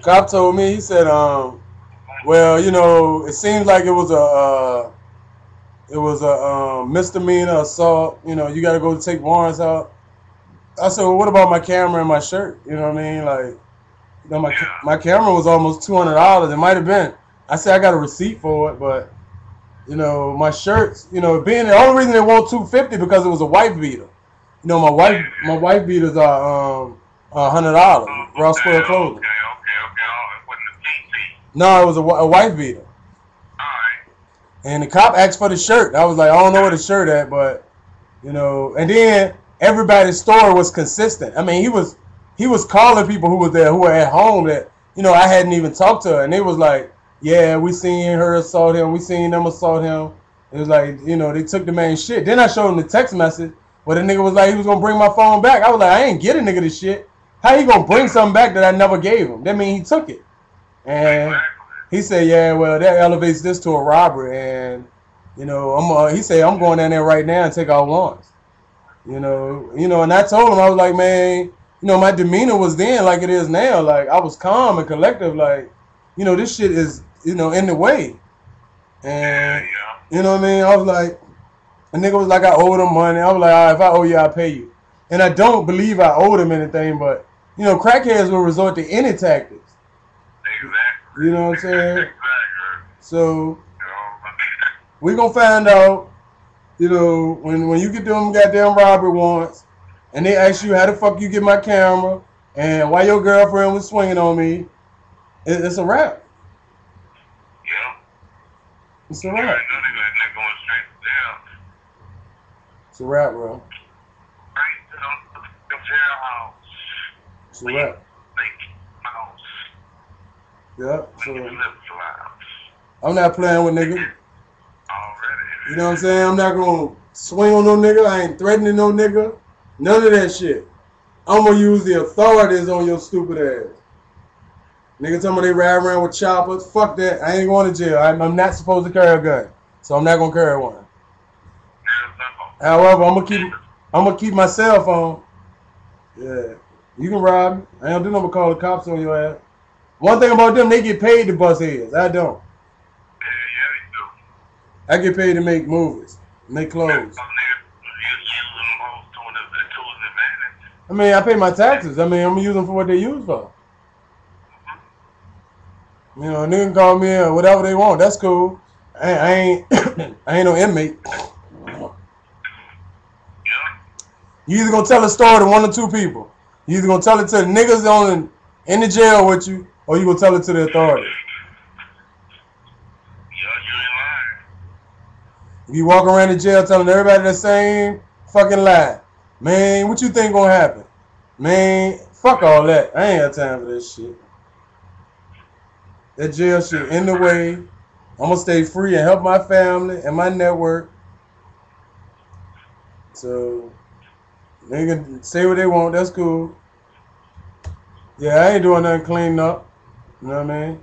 Cop told me, he said, well, you know, it seems like it was a misdemeanor assault. You know, you got to go take warrants out. I said, well, what about my camera and my shirt? You know what I mean? Like, you know, Yeah. my camera was almost $200. It might have been. I said I got a receipt for it, but you know, my shirts. You know, being the only reason they want 250 because it was a wife beater. You know, my Yeah. wife beaters are $100. Oh, Raw okay, Square Clothing. okay, okay, okay. Oh, it wasn't a TT. No, it was a wife beater. Alright. And the cop asked for the shirt. I was like, I don't know where the shirt at, but you know. And then everybody's story was consistent. I mean, he was calling people who was there who were at home that you know I hadn't even talked to her, and they was like, yeah, we seen her assault him, we seen them assault him. It was like you know they took the man's shit. Then I showed him the text message where the nigga was like he was gonna bring my phone back. I was like, I ain't get a nigga this shit. How he gonna bring something back that I never gave him? That mean he took it. And Exactly. he said, yeah, well, that elevates this to a robbery. And, you know, he said, I'm going down there right now and take out warrants. And I told him, I was like, man, you know, my demeanor was then like it is now. Like, I was calm and collective. Like, you know, this shit is, you know, in the way. Yeah, And, yeah. you know what I mean? I was like, a nigga was like, I owed him money. I was like, all right, if I owe you, I'll pay you. And I don't believe I owed him anything, but, you know, crackheads will resort to any tactics. Exactly. You know what I'm saying? Exactly. So You know, we gonna find out, you know, when you get them goddamn robbery warrants, and they ask you how the fuck you get my camera, and why your girlfriend was swinging on me, it's a wrap. yeah. It's You a already wrap. know they're going straight to jail. It's a wrap, bro. Right to the jailhouse. It's a Leave wrap. fake house. Yeah. When you So flip flops. I'm not playing with niggas. You know what I'm Already. saying? I'm not gonna swing on no nigga. I ain't threatening no nigga. None of that shit. I'm gonna use the authorities on your stupid ass. Niggas tell me they ride around with choppers. Fuck that. I ain't going to jail. I'm not supposed to carry a gun, so I'm not gonna carry one. There's no. However, I'm gonna keep my cell phone. Yeah, you can rob me. I don't do nothing but call the cops on your ass. One thing about them, they get paid to bust heads. I don't. Yeah, yeah, they do. I get paid to make movies, make That's clothes. some niggas use them hoes to his advantage. I mean, I pay my taxes. I mean, I'm gonna use them for what they use for. You know, a nigga can call me whatever they want. That's cool. I ain't I ain't no inmate. Yeah. You either gonna tell a story to one or two people. You either gonna tell it to the niggas on in the jail with you, or you gonna tell it to the authorities. Yeah, you ain't lying. If you walk around the jail telling everybody the same fucking lie, man, what you think gonna happen? Man, fuck all that. I ain't got time for this shit. That jail shit That's in the right. way. I'm gonna stay free and help my family and my network. So they can say what they want. That's cool. Yeah, I ain't doing nothing cleaning up. You know what I mean?